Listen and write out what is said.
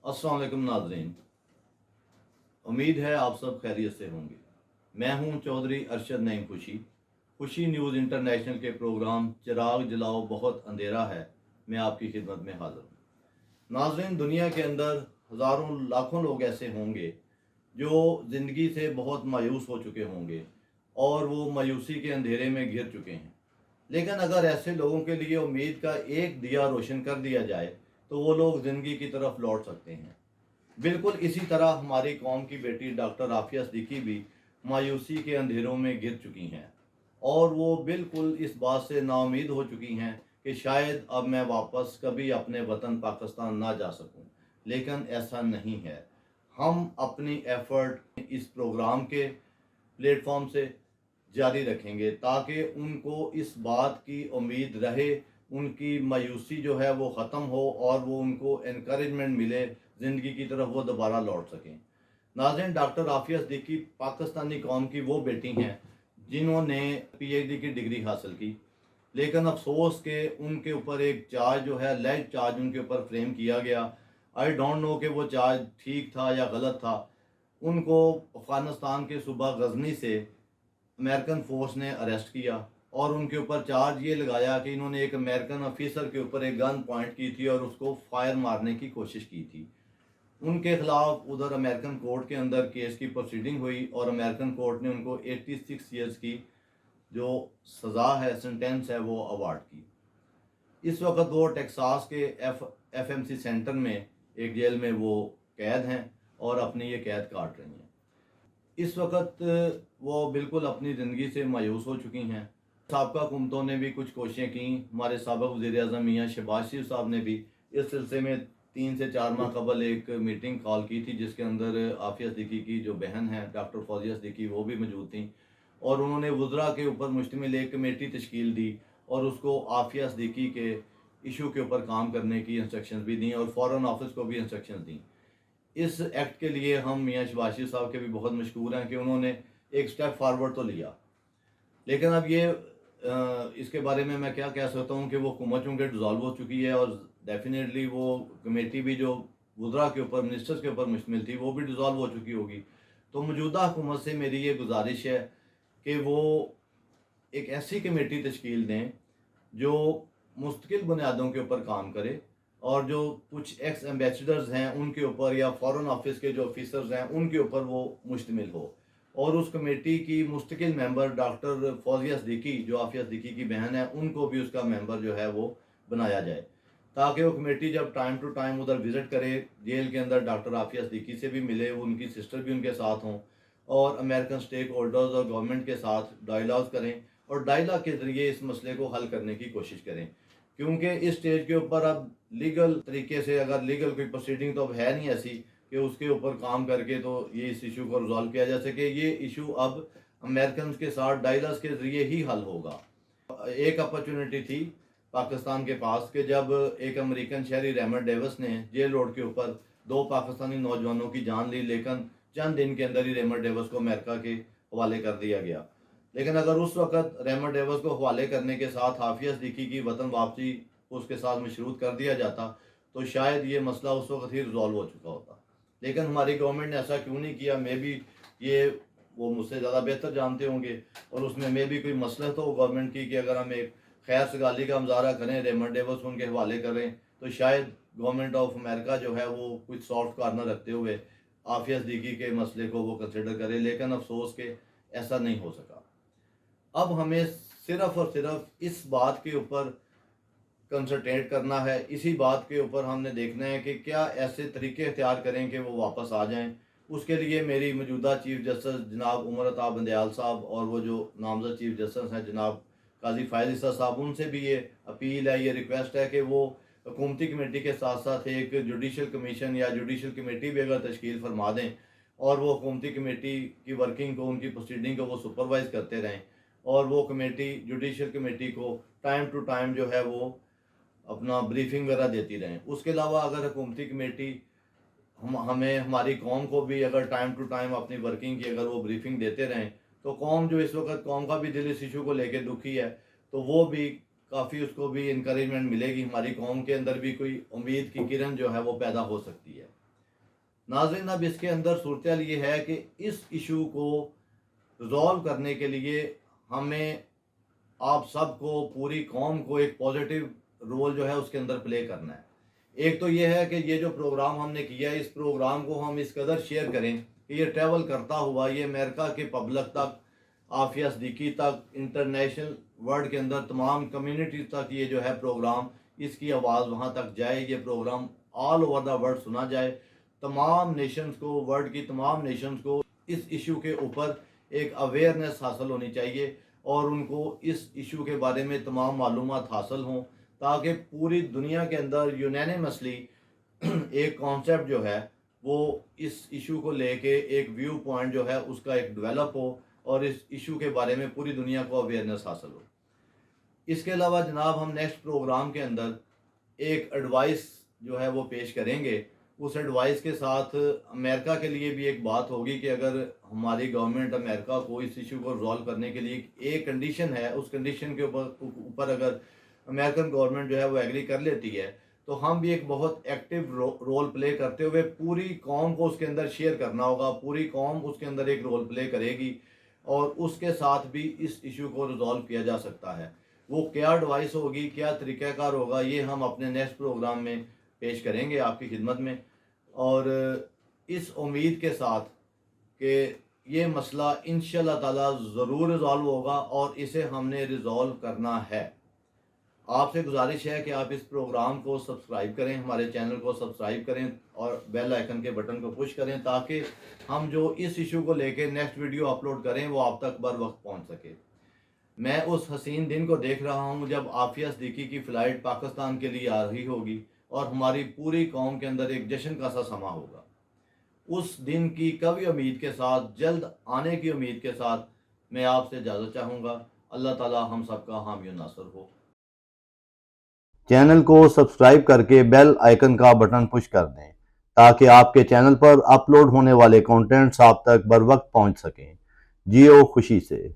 अस्सलाम वालेकुम नाज़रीन, उम्मीद है आप सब खैरियत से होंगे। मैं हूं चौधरी अरशद नईम खुशी न्यूज़ इंटरनेशनल के प्रोग्राम चिराग जलाओ बहुत अंधेरा है मैं आपकी खिदमत में हाज़िर हूं। नाज़रीन, दुनिया के अंदर हज़ारों लाखों लोग ऐसे होंगे जो ज़िंदगी से बहुत मायूस हो चुके होंगे और वो मायूसी के अंधेरे में घिर चुके हैं। लेकिन अगर ऐसे लोगों के लिए उम्मीद का एक दिया रोशन कर दिया जाए तो वो लोग ज़िंदगी की तरफ लौट सकते हैं। बिल्कुल इसी तरह हमारी कौम की बेटी डॉक्टर आफिया सिद्दीकी भी मायूसी के अंधेरों में गिर चुकी हैं और वो बिल्कुल इस बात से नाउम्मीद हो चुकी हैं कि शायद अब मैं वापस कभी अपने वतन पाकिस्तान ना जा सकूं। लेकिन ऐसा नहीं है। हम अपनी एफ़र्ट इस प्रोग्राम के प्लेटफॉर्म से जारी रखेंगे ताकि उनको इस बात की उम्मीद रहे, उनकी मायूसी जो है वो ख़त्म हो और वो उनको इनकरेजमेंट मिले, ज़िंदगी की तरफ वो दोबारा लौट सकें। नाज़रीन, डॉक्टर आफिया सिद्दीकी पाकिस्तानी कौम की वो बेटी हैं जिन्होंने पीएचडी की डिग्री हासिल की, लेकिन अफसोस के उनके ऊपर एक चार्ज जो है अलैज चार्ज उनके ऊपर फ्रेम किया गया। आई डोंट नो कि वो चार्ज ठीक था या गलत था। उनको अफ़गानिस्तान के सूबा गजनी से अमेरिकन फोर्स ने अरेस्ट किया और उनके ऊपर चार्ज ये लगाया कि इन्होंने एक अमेरिकन ऑफिसर के ऊपर एक गन पॉइंट की थी और उसको फायर मारने की कोशिश की थी। उनके खिलाफ उधर अमेरिकन कोर्ट के अंदर केस की प्रोसीडिंग हुई और अमेरिकन कोर्ट ने उनको 86 ईयर्स की जो सज़ा है, सेंटेंस है, वो अवार्ड की। इस वक्त वो टेक्सास के एफएमसी सेंटर में एक जेल में वो कैद हैं और अपनी ये कैद काट रही हैं। इस वक्त वो बिल्कुल अपनी ज़िंदगी से मायूस हो चुकी हैं। साबका हुकूमतों ने भी कुछ कोशिशें की। हमारे साबिक़ वज़ीर-ए-आज़म मियां शहबाज शरीफ साहब ने भी इस सिलसिले में 3 से 4 माह कबल एक मीटिंग कॉल की थी जिसके अंदर आफिया सिद्दीकी की जो बहन है डॉक्टर फौजिया सिद्दीकी वो भी मौजूद थी और उन्होंने वज़रा के ऊपर मुश्तमिल एक कमेटी तश्कील दी और उसको आफिया सिद्दीकी के इशू के ऊपर काम करने की इंस्ट्रक्शंस भी दी और फ़ॉरेन ऑफिस को भी इंस्ट्रक्शंस दी। इस एक्ट के लिए हम मियां शहबाज शरीफ साहब के भी बहुत मशकूर हैं कि उन्होंने एक स्टेप फारवर्ड तो लिया। लेकिन अब ये इसके बारे में मैं क्या कह सकता हूँ कि वो हुकूमत चूँकि डिज़ोल्व हो चुकी है और डेफिनेटली वो कमेटी भी जो वज़रा के ऊपर मिनिस्टर्स के ऊपर मुश्तमिल थी वो भी डिज़ोल्व हो चुकी होगी। तो मौजूदा हुकूमत से मेरी ये गुजारिश है कि वो एक ऐसी कमेटी तश्कील दें जो मुस्तकिल बुनियादों के ऊपर काम करे और जो कुछ एक्स एम्बेसडर्स हैं उनके ऊपर या फ़ॉरेन ऑफिस के जो ऑफिसर्स हैं उनके ऊपर वो मुश्तमिल हो और उस कमेटी की मुस्तकिल मेंबर डॉक्टर फौजिया सिद्दीकी जो आफिया सिद्दीकी की बहन है उनको भी उसका मेंबर जो है वो बनाया जाए ताकि वो कमेटी जब टाइम टू टाइम उधर विज़िट करे, जेल के अंदर डॉक्टर आफिया सिद्दीकी से भी मिले, उनकी सिस्टर भी उनके साथ हों और अमेरिकन स्टेक होल्डर्स और गवर्नमेंट के साथ डायलॉग करें और डायलॉग के ज़रिए इस मसले को हल करने की कोशिश करें। क्योंकि इस स्टेज के ऊपर अब लीगल तरीके से अगर लीगल कोई प्रोसीडिंग तो अब है नहीं ऐसी कि उसके ऊपर काम करके तो ये इस इशू को रिजॉल्व किया जा सके। ये इशू अब अमेरिकन के साथ डायलॉग के ज़रिए ही हल होगा। एक अपॉर्चुनिटी थी पाकिस्तान के पास कि जब एक अमेरिकन शहरी रेमंड डेविस ने जेल रोड के ऊपर 2 पाकिस्तानी नौजवानों की जान ली, लेकिन चंद दिन के अंदर ही रेमंड डेविस को अमेरिका के हवाले कर दिया गया। लेकिन अगर उस वक्त रेमंड डेविस को हवाले करने के साथ आफिया सिद्दीकी की वतन वापसी उसके साथ मशरूत कर दिया जाता तो शायद ये मसला उस वक्त ही रिजॉल्व हो चुका होता। लेकिन हमारी गवर्नमेंट ने ऐसा क्यों नहीं किया? मे भी ये वो मुझसे ज़्यादा बेहतर जानते होंगे और उसमें मे भी कोई मसला तो गवर्नमेंट की कि अगर हम एक खैर सगाली का मुजाहरा करें, रेमंड डेविस उनके हवाले करें तो शायद गवर्नमेंट ऑफ अमेरिका जो है वो कुछ सॉफ्ट कॉर्नर रखते हुए आफिया सिद्दीकी के मसले को वो कंसिडर करे। लेकिन अफसोस के ऐसा नहीं हो सका। अब हमें सिर्फ़ और सिर्फ इस बात के ऊपर कंसंट्रेट करना है, इसी बात के ऊपर हमने देखना है कि क्या ऐसे तरीके इख्तियार करें कि वो वापस आ जाएं। उसके लिए मेरी मौजूदा चीफ जस्टिस जनाब उमर अता बंदयाल साहब और वो जो नामज़द चीफ जस्टिस हैं जनाब काजी फ़ायज़ ईसा साहब, उनसे भी ये अपील है, ये रिक्वेस्ट है कि वो हुकूमती कमेटी के साथ साथ एक जुडिशल कमीशन या जुडिशल कमेटी भी अगर तश्कील फरमा दें और वो हुकूमती कमेटी की वर्किंग को, उनकी प्रोसीडिंग को वो सुपरवाइज़ करते रहें और वो कमेटी जुडिशल कमेटी को टाइम टू टाइम जो है वो अपना ब्रीफिंग वगैरह देती रहें। उसके अलावा अगर हुकूमती कमेटी हमें हमारी कौम को भी अगर टाइम टू टाइम अपनी वर्किंग की अगर वो ब्रीफिंग देते रहें तो कौम जो इस वक्त कौम का भी दिल इस इशू को लेकर दुखी है तो वो भी काफ़ी उसको भी इंकरेजमेंट मिलेगी। हमारी कौम के अंदर भी कोई उम्मीद की किरण जो है वो पैदा हो सकती है। ناظرین اب اس کے اندر صورتحال یہ ہے کہ اس ایشو کو ریزالو کرنے کے لیے ہمیں آپ سب کو پوری قوم کو ایک پازیٹیو رول جو ہے اس کے اندر پلے کرنا ہے۔ ایک تو یہ ہے کہ یہ جو پروگرام ہم نے کیا ہے اس پروگرام کو ہم اس قدر شیئر کریں کہ یہ ٹریول کرتا ہوا یہ امریکہ کے پبلک تک، عافیہ صدیقی تک، انٹرنیشنل ورلڈ کے اندر تمام کمیونٹی تک یہ جو ہے پروگرام، اس کی آواز وہاں تک جائے، یہ programme all over the world سنا جائے، تمام نیشنز کو، ورلڈ کی تمام نیشنز کو اس ایشو کے اوپر ایک اویئرنیس حاصل ہونی چاہیے اور ان کو اس ایشو کے بارے میں تمام معلومات حاصل ہوں، تاکہ پوری دنیا کے اندر یونینیمسلی ایک کانسیپٹ جو ہے وہ اس ایشو کو لے کے ایک ویو پوائنٹ جو ہے اس کا ایک ڈیولپ ہو اور اس ایشو کے بارے میں پوری دنیا کو اویئرنیس حاصل ہو۔ اس کے علاوہ جناب ہم نیکسٹ پروگرام کے اندر ایک ایڈوائس جو ہے وہ پیش کریں گے۔ اس ایڈوائس کے ساتھ امریکہ کے لیے بھی ایک بات ہوگی کہ اگر ہماری گورنمنٹ امریکہ کو اس ایشو کو ریزالو کرنے کے لیے ایک کنڈیشن ہے، اس کنڈیشن کے اوپر اگر امریکن گورنمنٹ جو ہے وہ ایگری کر لیتی ہے تو ہم بھی ایک بہت ایکٹیو رول پلے کرتے ہوئے پوری قوم کو اس کے اندر شیئر کرنا ہوگا، پوری قوم اس کے اندر ایک رول پلے کرے گی اور اس کے ساتھ بھی اس ایشو کو ریزالو کیا جا سکتا ہے۔ وہ کیا ایڈوائس ہوگی، کیا طریقہ کار ہوگا، یہ ہم اپنے نیکسٹ پروگرام میں پیش کریں گے آپ کی خدمت میں، اور اس امید کے ساتھ کہ یہ مسئلہ انشاءاللہ تعالیٰ ضرور ریزالو ہوگا اور اسے ہم نے ریزالو کرنا ہے۔ آپ سے گزارش ہے کہ آپ اس پروگرام کو سبسکرائب کریں، ہمارے چینل کو سبسکرائب کریں اور بیل آئیکن کے بٹن کو پش کریں تاکہ ہم جو اس ایشو کو لے کے نیکسٹ ویڈیو اپلوڈ کریں وہ آپ تک بر وقت پہنچ سکے۔ میں اس حسین دن کو دیکھ رہا ہوں جب عافیہ صدیقی کی فلائٹ پاکستان کے لیے آ رہی ہوگی اور ہماری پوری قوم کے اندر ایک جشن کا سا سما ہوگا۔ اس دن کی قوی امید کے ساتھ، جلد آنے کی امید کے ساتھ میں آپ سے اجازت چاہوں گا۔ اللہ تعالی ہم سب کا حامی و ناصر ہو۔ چینل کو سبسکرائب کر کے بیل آئیکن کا بٹن پش کر دیں تاکہ آپ کے چینل پر اپلوڈ ہونے والے کانٹینٹس آپ تک بر وقت پہنچ سکیں۔ جیو خوشی سے۔